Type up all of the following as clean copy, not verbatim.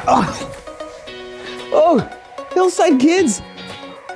Oh, Hillside Kids.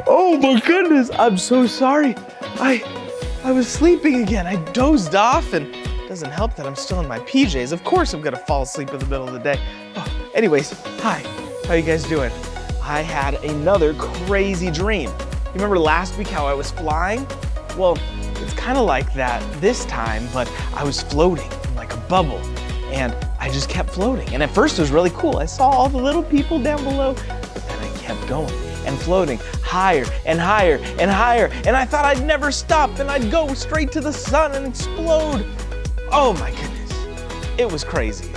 Oh my goodness, I'm so sorry. I was sleeping again. I dozed off, and it doesn't help that I'm still in my PJs. Of course I'm gonna fall asleep in the middle of the day. Oh, anyways, hi, how you guys doing? I had another crazy dream. You remember last week how I was flying? Well, it's kind of like that this time, but I was floating in like a bubble, and I just kept floating. And at first it was really cool. I saw all the little people down below, but then I kept going and floating higher and higher and higher, and I thought I'd never stop and I'd go straight to the sun and explode. Oh my goodness, it was crazy.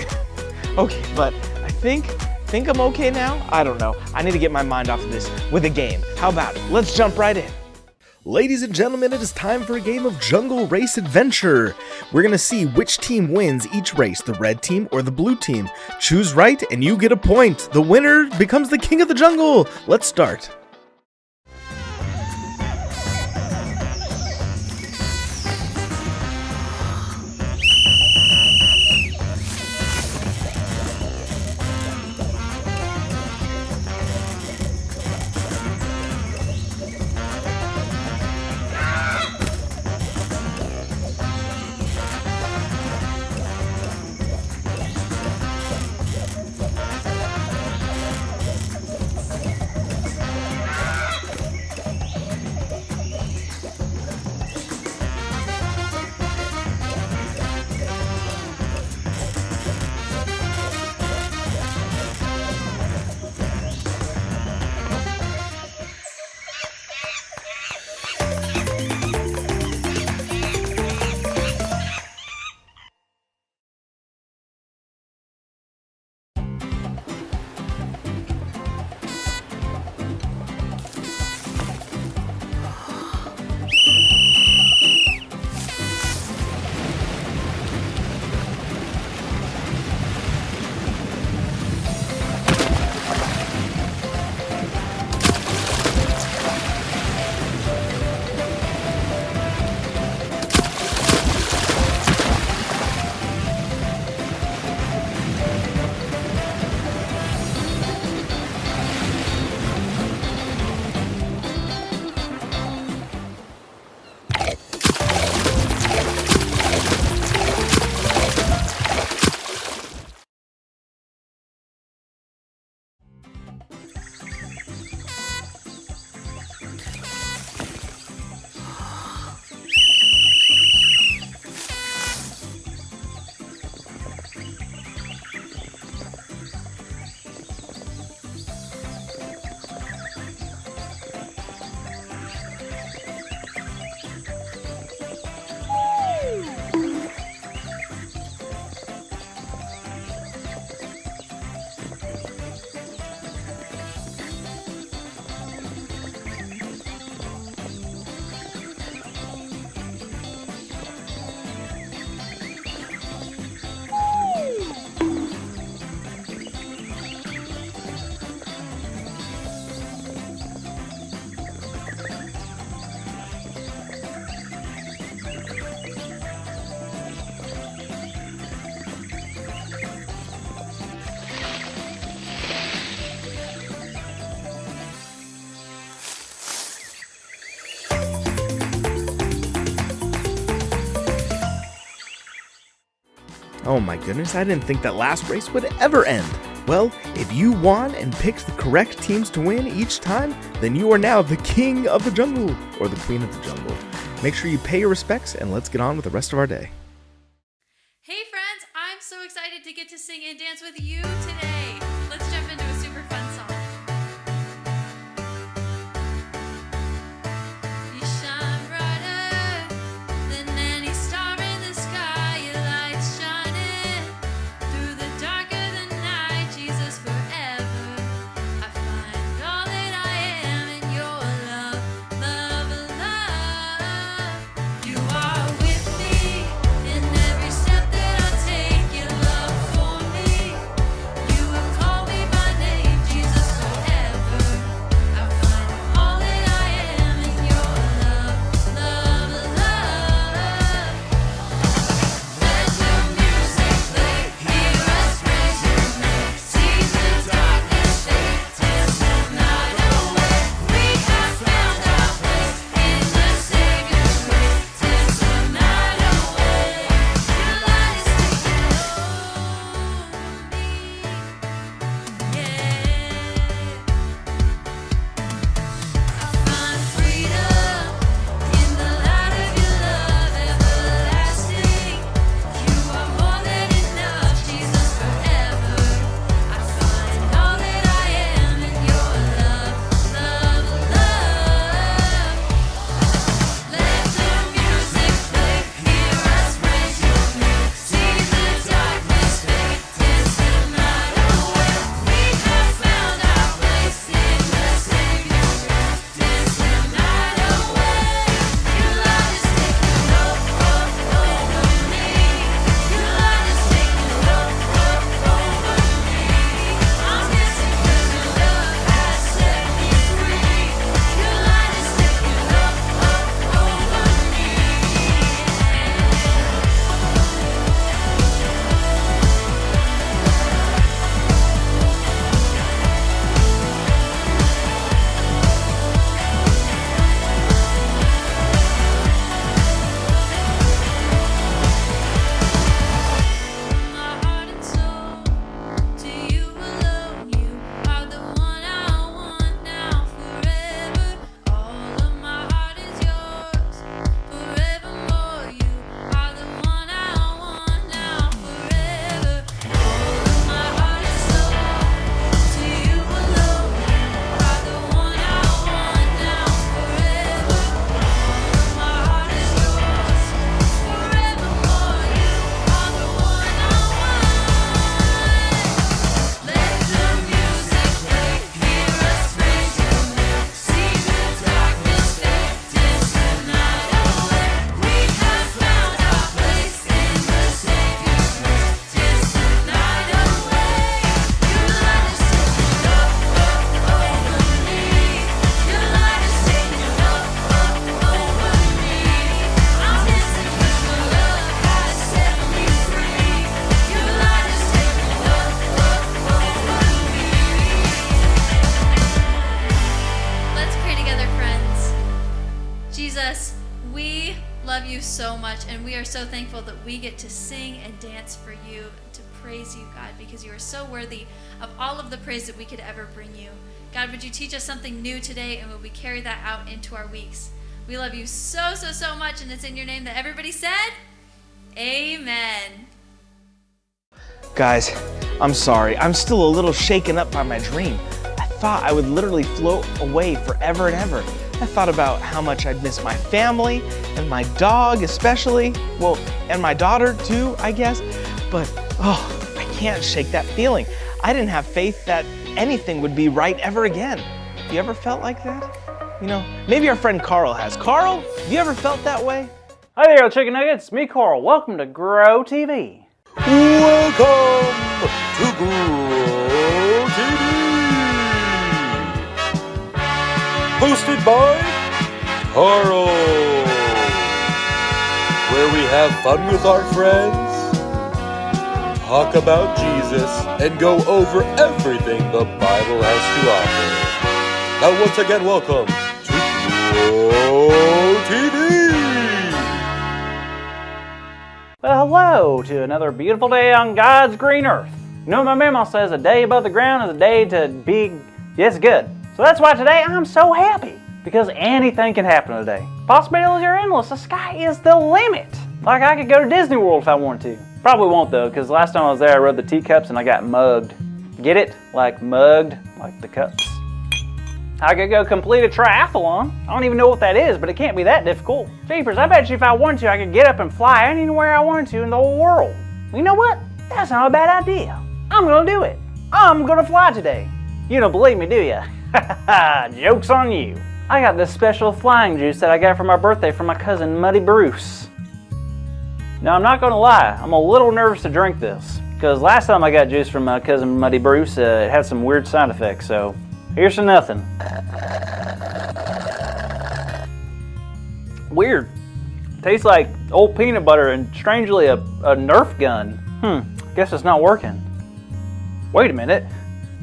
Okay, but I think I'm okay now. I don't know. I need to get my mind off of this with a game. How about it? Let's jump right in. Ladies and gentlemen, it is time for a game of Jungle Race Adventure. We're gonna see which team wins each race, the red team or the blue team. Choose right and you get a point. The winner becomes the king of the jungle. Let's start. Oh my goodness, I didn't think that last race would ever end. Well, if you won and picked the correct teams to win each time, then you are now the king of the jungle, or the queen of the jungle. Make sure you pay your respects, and let's get on with the rest of our day. Hey friends, I'm so excited to get to sing and dance with you today. Let's jump into a super fun song. You shine brighter than any star in the sky. Your light's shining through the dark of the night. Jesus, forever I find all that I am in your love, love, love. You are with me in every step that I take. Your love for me, you so much, and we are so thankful that we get to sing and dance for you, to praise you, God, because you are so worthy of all of the praise that we could ever bring you. God, would you teach us something new today, and would we carry that out into our weeks? We love you so, so, so much, and it's in your name that everybody said, amen. Guys, I'm sorry. I'm still a little shaken up by my dream. I thought I would literally float away forever and ever. I thought about how much I'd miss my family and my dog especially. Well, and my daughter too, I guess. But, I can't shake that feeling. I didn't have faith that anything would be right ever again. You ever felt like that? You know, maybe our friend Carl has. Carl, have you ever felt that way? Hey there, Chicken Nuggets. Me, Carl. Welcome to Grow TV. Welcome to Grow TV, hosted by Carl, where we have fun with our friends, talk about Jesus, and go over everything the Bible has to offer. Now once again, welcome to Grow TV. Well, hello to another beautiful day on God's green earth. You know what my mama says, a day above the ground is a day to be, yes, good. So that's why today I'm so happy, because anything can happen today. Possibilities are endless. The sky is the limit. Like I could go to Disney World if I wanted to. Probably won't though, because last time I was there I rode the teacups and I got mugged. Get it? Like mugged, like the cups. I could go complete a triathlon. I don't even know what that is, but it can't be that difficult. Jeepers, I bet you if I wanted to, I could get up and fly anywhere I wanted to in the whole world. You know what? That's not a bad idea. I'm gonna do it. I'm gonna fly today. You don't believe me, do ya? Joke's on you. I got this special flying juice that I got for my birthday from my cousin Muddy Bruce. Now, I'm not gonna lie, I'm a little nervous to drink this, because last time I got juice from my cousin Muddy Bruce, it had some weird side effects, so here's to nothing. Weird. Tastes like old peanut butter and strangely a Nerf gun. Guess it's not working. Wait a minute.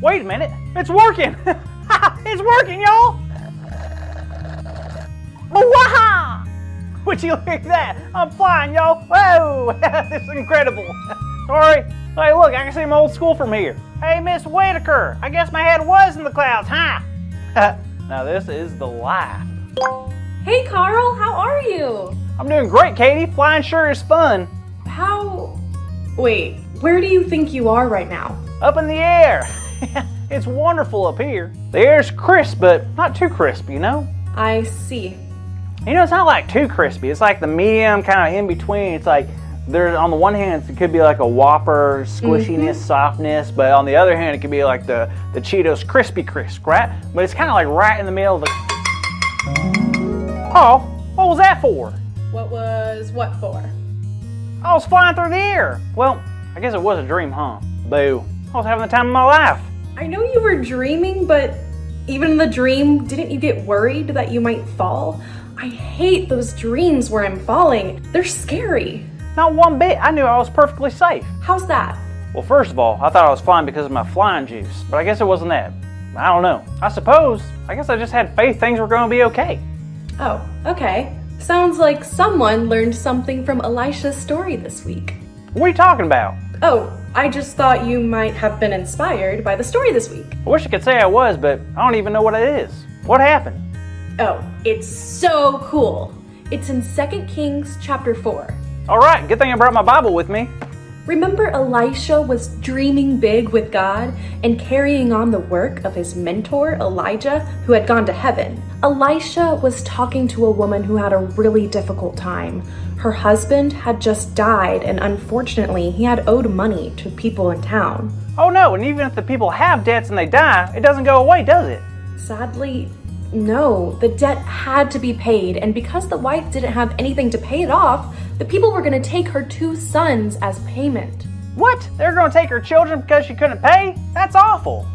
Wait a minute. It's working. It's working, y'all. Waha! Would you look at that? I'm flying, y'all. Whoa! This is incredible. Sorry. Hey, look, I can see my old school from here. Hey, Miss Whitaker, I guess my head was in the clouds, huh? Now this is the life. Hey Carl, how are you? I'm doing great, Katie. Flying sure is fun. Wait, where do you think you are right now? Up in the air. It's wonderful up here. The air's crisp, but not too crisp, you know? I see. You know, it's not like too crispy. It's like the medium kind of in between. It's like there's on the one hand, it could be like a Whopper squishiness, softness, but on the other hand, it could be like the Cheetos crispy crisp, right? But it's kind of like right in the middle of the... Oh, what was that for? What was what for? I was flying through the air. Well, I guess it was a dream, huh? Boo. I was having the time of my life. I know you were dreaming, but even in the dream, didn't you get worried that you might fall? I hate those dreams where I'm falling. They're scary. Not one bit. I knew I was perfectly safe. How's that? Well, first of all, I thought I was flying because of my flying juice, but I guess it wasn't that. I don't know. I guess I just had faith things were going to be okay. Oh, okay. Sounds like someone learned something from Elisha's story this week. What are you talking about? Oh, I just thought you might have been inspired by the story this week. I wish I could say I was, but I don't even know what it is. What happened? Oh, it's so cool. It's in 2 Kings chapter 4. All right, good thing I brought my Bible with me. Remember Elisha was dreaming big with God and carrying on the work of his mentor, Elijah, who had gone to heaven. Elisha was talking to a woman who had a really difficult time. Her husband had just died, and unfortunately, he had owed money to people in town. Oh no, and even if the people have debts and they die, it doesn't go away, does it? Sadly, no. The debt had to be paid, and because the wife didn't have anything to pay it off, the people were going to take her 2 sons as payment. What? They're going to take her children because she couldn't pay? That's awful.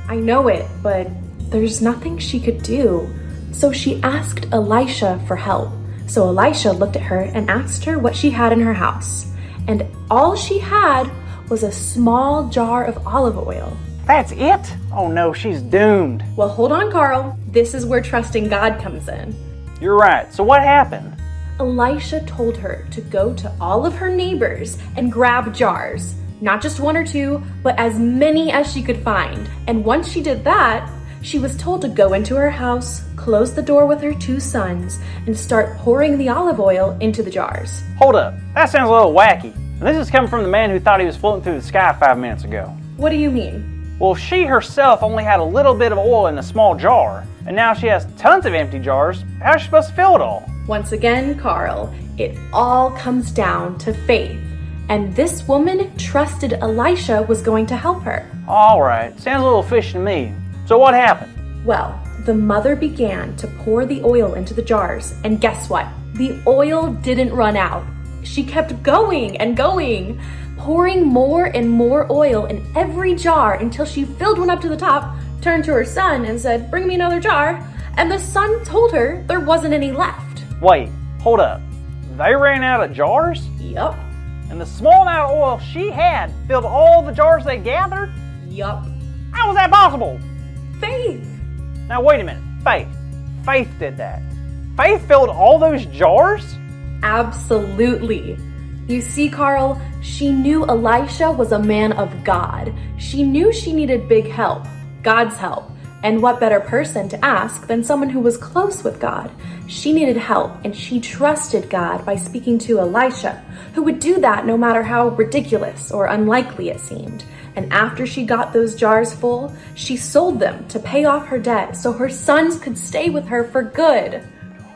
I know it, but there's nothing she could do. So she asked Elisha for help. So Elisha looked at her and asked her what she had in her house. And all she had was a small jar of olive oil. That's it? Oh no, she's doomed. Well, hold on, Carl. This is where trusting God comes in. You're right. So what happened? Elisha told her to go to all of her neighbors and grab jars. Not just one or two, but as many as she could find. And once she did that, she was told to go into her house, close the door with her 2 sons, and start pouring the olive oil into the jars. Hold up, that sounds a little wacky. And this is coming from the man who thought he was floating through the sky 5 minutes ago. What do you mean? Well, she herself only had a little bit of oil in a small jar, and now she has tons of empty jars. How is she supposed to fill it all? Once again, Carl, it all comes down to faith. And this woman trusted Elisha was going to help her. Alright, sounds a little fishy to me. So what happened? Well, the mother began to pour the oil into the jars, and guess what? The oil didn't run out. She kept going and going, pouring more and more oil in every jar until she filled one up to the top, turned to her son and said, "Bring me another jar." And the son told her there wasn't any left. Wait, hold up. They ran out of jars? Yup, And the small amount of oil she had filled all the jars they gathered? yup. How was that possible? Faith. Now wait a minute. Faith did that. Faith filled all those jars? Absolutely. You see, Carl, she knew Elisha was a man of God. She knew she needed big help, God's help. And what better person to ask than someone who was close with God? She needed help, and she trusted God by speaking to Elisha, who would do that no matter how ridiculous or unlikely it seemed. And after she got those jars full, she sold them to pay off her debt so her sons could stay with her for good.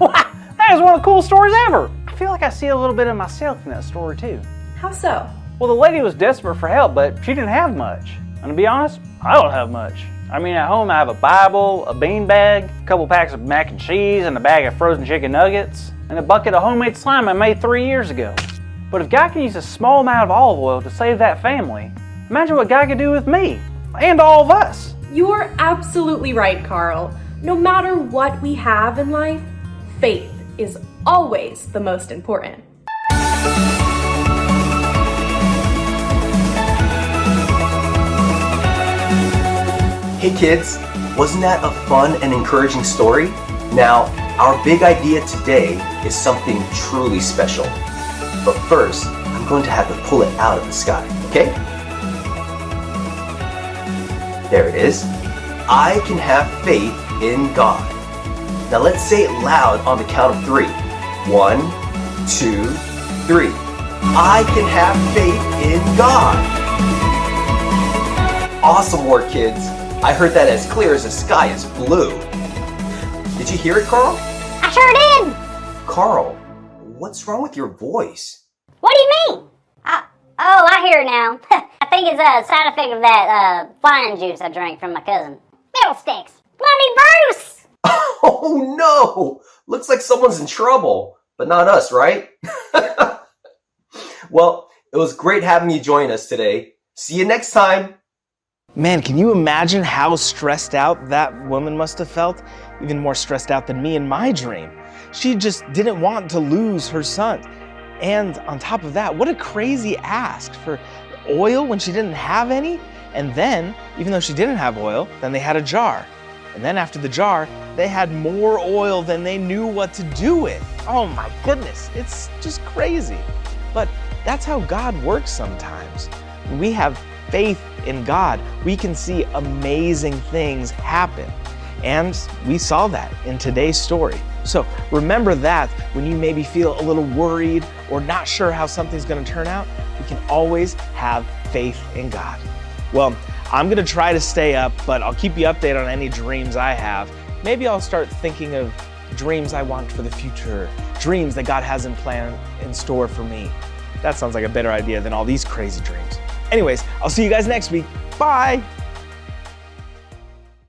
Wow, that is one of the coolest stories ever. I feel like I see a little bit of myself in that story too. How so? Well, the lady was desperate for help, but she didn't have much. And to be honest, I don't have much. I mean, at home I have a Bible, a bean bag, a couple packs of mac and cheese, and a bag of frozen chicken nuggets, and a bucket of homemade slime I made 3 years ago. But if God can use a small amount of olive oil to save that family, imagine what God could do with me, and all of us. You're absolutely right, Carl. No matter what we have in life, faith is always the most important. Hey kids, wasn't that a fun and encouraging story? Now, our big idea today is something truly special. But first, I'm going to have to pull it out of the sky, okay? There it is. I can have faith in God. Now let's say it loud on the count of 3. 1, 2, 3. I can have faith in God. Awesome work, kids. I heard that as clear as the sky is blue. Did you hear it, Carl? I sure did. Carl, what's wrong with your voice? What do you mean? I hear it now. I think it's a side effect of that flying juice I drank from my cousin. Fiddlesticks. Bloody Bruce! Oh no! Looks like someone's in trouble, but not us, right? Well, it was great having you join us today. See you next time. Man, can you imagine how stressed out that woman must have felt? Even more stressed out than me in my dream. She just didn't want to lose her son. And on top of that, what a crazy ask for oil when she didn't have any. And then, even though she didn't have oil, then they had a jar. And then after the jar, they had more oil than they knew what to do with. Oh my goodness, it's just crazy. But that's how God works sometimes. When we have faith in God, we can see amazing things happen. And we saw that in today's story. So remember that when you maybe feel a little worried or not sure how something's going to turn out, we can always have faith in God. Well, I'm going to try to stay up, but I'll keep you updated on any dreams I have. Maybe I'll start thinking of dreams I want for the future, dreams that God has in store for me. That sounds like a better idea than all these crazy dreams. Anyways, I'll see you guys next week. Bye.